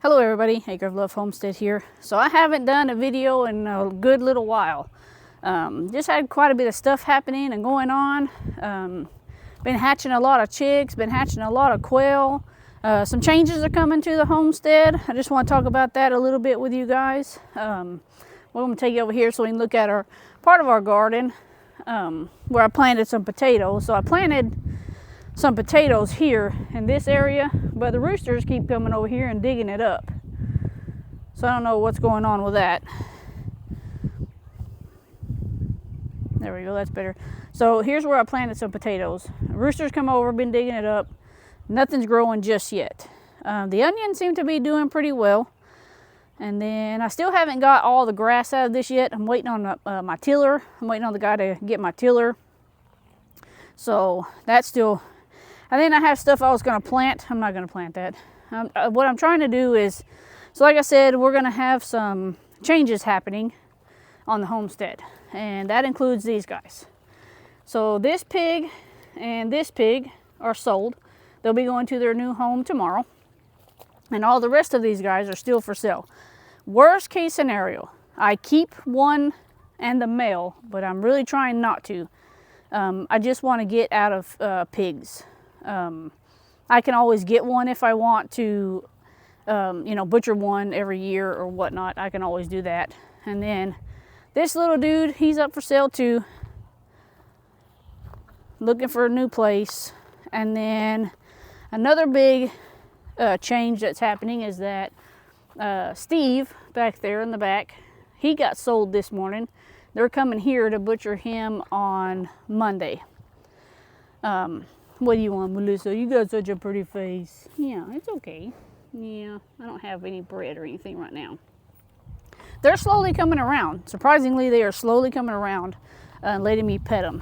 Hello everybody, Acre of Love Homestead here. So I haven't done a video in a good little while. Just had quite a bit of stuff happening and going on. Been hatching a lot of chicks, been hatching a lot of quail. Some changes are coming to the homestead. I just want to talk about that a little bit with you guys. Well, I'm going to take you over here so we can look at our part of our garden where I planted some potatoes. So I planted some potatoes here in this area, but the roosters keep coming over here and digging it up. So I don't know what's going on with that. There we go, that's better. So here's where I planted some potatoes. Roosters come over, been digging it up. Nothing's growing just yet. The onions seem to be doing pretty well. And then I still haven't got all the grass out of this yet. I'm waiting on my tiller. I'm waiting on the guy to get my tiller. So that's still... And then I have stuff I was going to plant. I'm not going to plant that. What I'm trying to do is, so like I said, we're going to have some changes happening on the homestead. And that includes these guys. So this pig and this pig are sold. They'll be going to their new home tomorrow. And all the rest of these guys are still for sale. Worst case scenario, I keep one and the male, but I'm really trying not to. I just want to get out of pigs. I can always get one if I want to, butcher one every year or whatnot. I can always do that. And then this little dude, he's up for sale too. Looking for a new place. And then another big change that's happening is that Steve, back there in the back, he got sold this morning. They're coming here to butcher him on Monday. What do you want, Melissa? You got such a pretty face. Yeah, it's okay. Yeah, I don't have any bread or anything right now. They're slowly coming around. Surprisingly, they are slowly coming around and letting me pet them.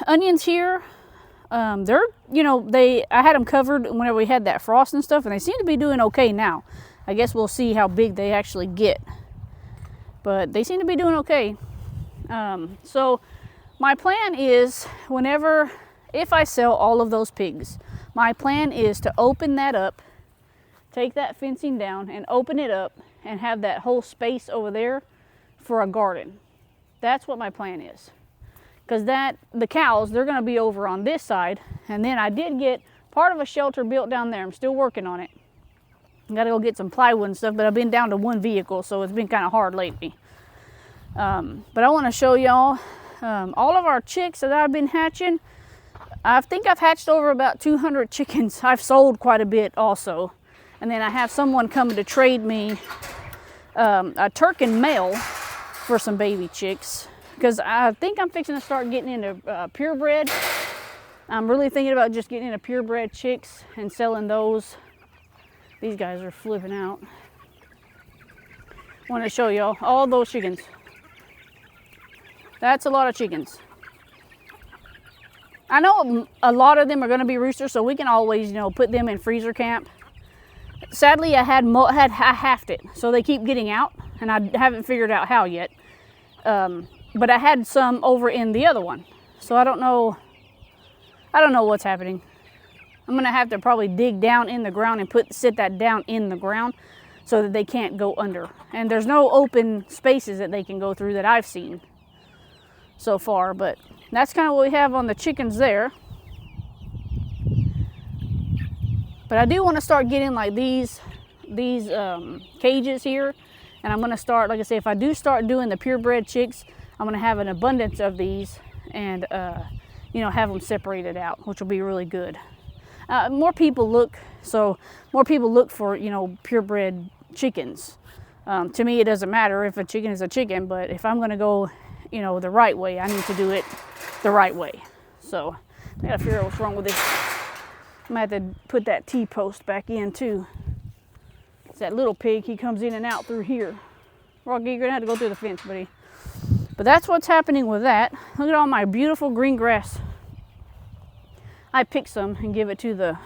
Onions here, I had them covered whenever we had that frost and stuff, and they seem to be doing okay now. I guess we'll see how big they actually get. But they seem to be doing okay. So my plan is if I sell all of those pigs, my plan is to open that up, take that fencing down and open it up and have that whole space over there for a garden. That's what my plan is. Because the cows, they're going to be over on this side. And then I did get part of a shelter built down there. I'm still working on it. I got to go get some plywood and stuff, but I've been down to one vehicle, so it's been kind of hard lately. But I want to show y'all all of our chicks that I've been hatching. I think I've hatched over about 200 chickens. I've sold quite a bit also. And then I have someone coming to trade me a Turkin male for some baby chicks. Because I think I'm fixing to start getting into purebred. I'm really thinking about just getting into purebred chicks and selling those. These guys are flipping out. I want to show y'all all those chickens. That's a lot of chickens. I know a lot of them are going to be roosters, so we can always, put them in freezer camp. Sadly, I halved it, so they keep getting out, and I haven't figured out how yet. But I had some over in the other one, so I don't know what's happening. I'm going to have to probably dig down in the ground and sit that down in the ground so that they can't go under. And there's no open spaces that they can go through that I've seen so far, but that's kind of what we have on the chickens there. But I do want to start getting like these cages here, and I'm going to start, like I say, if I do start doing the purebred chicks, I'm going to have an abundance of these and have them separated out, which will be really good. More people look for purebred chickens. To me, it doesn't matter if a chicken is a chicken, but if I'm going to go the right way, I need to do it the right way. So I gotta figure out what's wrong with this. I'm gonna have to put that T-post back in too. It's that little pig, he comes in and out through here. Rocky, you're gonna have to go through the fence, buddy. But that's what's happening with that. Look at all my beautiful green grass. I pick some and give it to the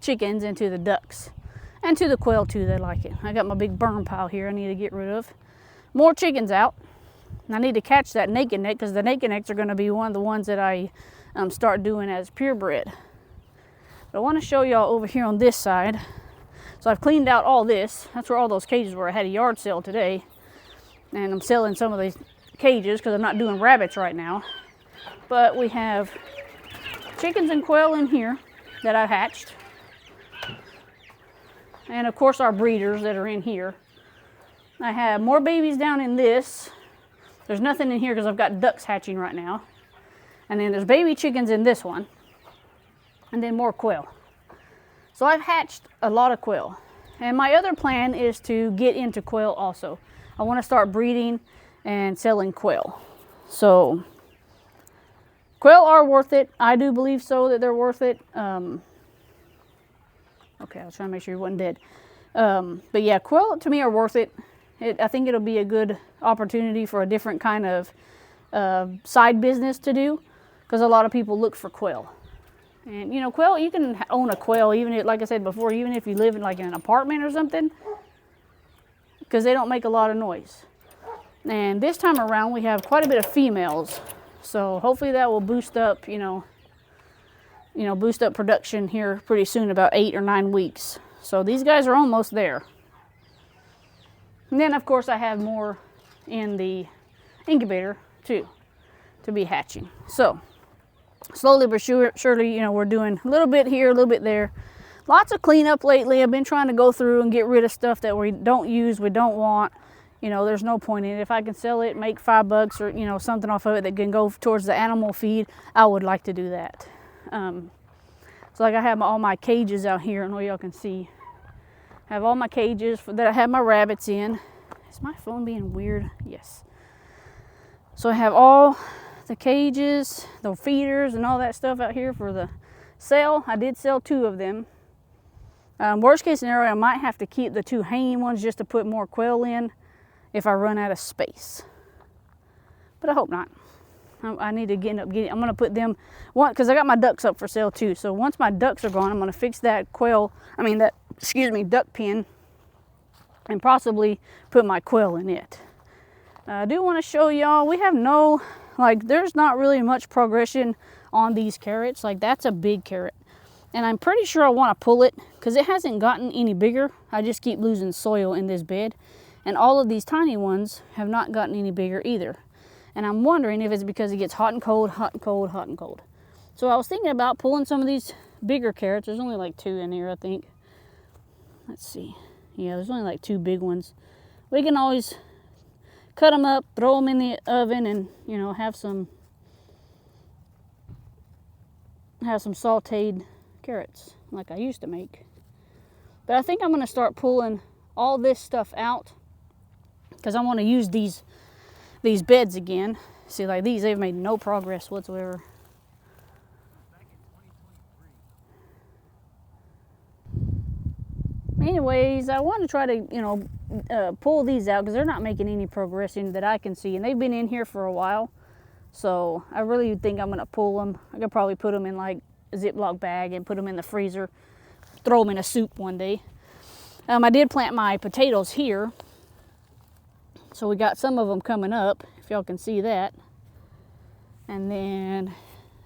chickens and to the ducks. And to the quail too, they like it. I got my big burn pile here I need to get rid of. More chickens out. And I need to catch that naked neck because the naked necks are going to be one of the ones that I start doing as purebred. But I want to show y'all over here on this side. So I've cleaned out all this. That's where all those cages were. I had a yard sale today. And I'm selling some of these cages because I'm not doing rabbits right now. But we have chickens and quail in here that I hatched. And of course our breeders that are in here. I have more babies down in this. There's nothing in here because I've got ducks hatching right now. And then there's baby chickens in this one. And then more quail. So I've hatched a lot of quail. And my other plan is to get into quail also. I want to start breeding and selling quail. So quail are worth it. I do believe so that they're worth it. Okay, I was trying to make sure you wasn't dead. But yeah, quail to me are worth it. I think it'll be a good opportunity for a different kind of side business to do, because a lot of people look for quail. And you know, quail, you can own a quail even if, like I said before, even if you live in like in an apartment or something, because they don't make a lot of noise. And this time around we have quite a bit of females, so hopefully that will boost up, boost up production here pretty soon, about 8 or 9 weeks. So these guys are almost there. And then of course I have more in the incubator too to be hatching. So slowly but surely, we're doing a little bit here, a little bit there. Lots of cleanup lately. I've been trying to go through and get rid of stuff that we don't use, we don't want. There's no point in it. If I can sell it, make $5 or, something off of it that can go towards the animal feed, I would like to do that. So like I have all my cages out here. I know y'all can see. I have all my cages that I have my rabbits in. Is my phone being weird? Yes. So I have all the cages, the feeders, and all that stuff out here for the sale. I did sell 2 of them. Worst case scenario, I might have to keep the 2 hanging ones just to put more quail in if I run out of space. But I hope not. I need to I'm going to put them, because I got my ducks up for sale too. So once my ducks are gone, I'm going to fix that duck pen, and possibly put my quail in it. I do want to show y'all, we have there's not really much progression on these carrots. Like that's a big carrot. And I'm pretty sure I want to pull it because it hasn't gotten any bigger. I just keep losing soil in this bed. And all of these tiny ones have not gotten any bigger either. And I'm wondering if it's because it gets hot and cold, hot and cold, hot and cold. So I was thinking about pulling some of these bigger carrots. There's only like 2 in here, I think. Let's see. Yeah, there's only like 2 big ones. We can always cut them up, throw them in the oven, and have some sauteed carrots like I used to make. But I think I'm going to start pulling all this stuff out because I want to use these beds again. See, like these, they've made no progress whatsoever. Anyways, I want to try to, pull these out because they're not making any progression that I can see. And they've been in here for a while. So I really think I'm going to pull them. I could probably put them in like a Ziploc bag and put them in the freezer. Throw them in a soup one day. I did plant my potatoes here. So we got some of them coming up, if y'all can see that. And then,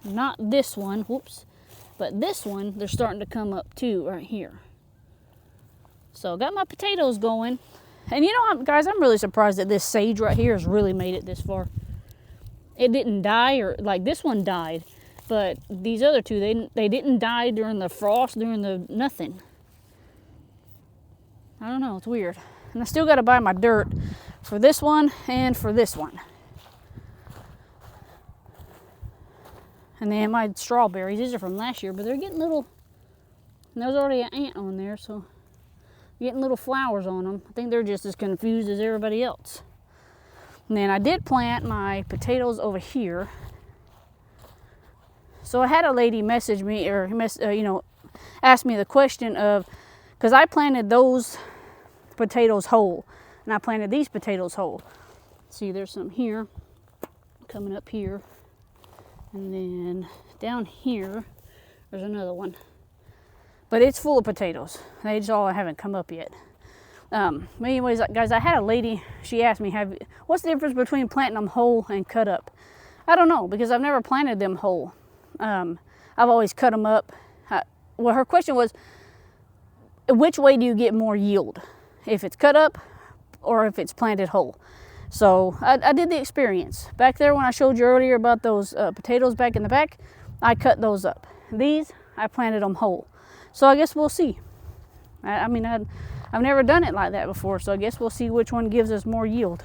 not this one, whoops. But this one, they're starting to come up too, right here. So got my potatoes going. And guys, I'm really surprised that this sage right here has really made it this far. It didn't die, or like this one died. But these other 2, they didn't die during the frost, during the nothing. I don't know, it's weird. And I still got to buy my dirt for this one and for this one. And then my strawberries, these are from last year, but they're getting little, and there's already an ant on there, so getting little flowers on them. I think they're just as confused as everybody else. And then I did plant my potatoes over here. So I had a lady message me, or ask me the question of, because I planted those potatoes whole, and I planted these potatoes whole. See, there's some here, coming up here, and then down here, there's another one. But it's full of potatoes. They just all haven't come up yet. But anyways, guys, I had a lady, she asked me, what's the difference between planting them whole and cut up? I don't know, because I've never planted them whole. I've always cut them up. well, her question was, which way do you get more yield? If it's cut up or if it's planted whole? So I did the experience. Back there when I showed you earlier about those potatoes back in the back, I cut those up. These, I planted them whole. So I guess we'll see. I mean, I've never done it like that before, so I guess we'll see which one gives us more yield.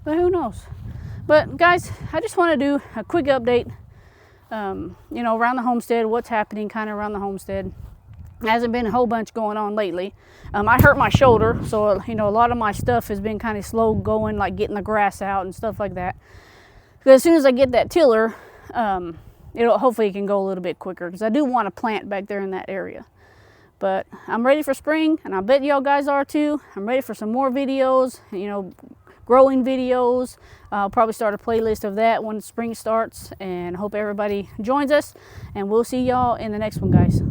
But who knows? But guys, I just want to do a quick update, you know, around the homestead, what's happening kind of around the homestead. Hasn't been a whole bunch going on lately. I hurt my shoulder, so you know, a lot of my stuff has been kind of slow going, like getting the grass out and stuff like that. But as soon as I get that tiller, hopefully it can go a little bit quicker, because I do want to plant back there in that area. But I'm ready for spring, and I bet y'all guys are too. I'm ready for some more videos, you know, growing videos. I'll probably start a playlist of that when spring starts, and hope everybody joins us, and we'll see y'all in the next one, guys.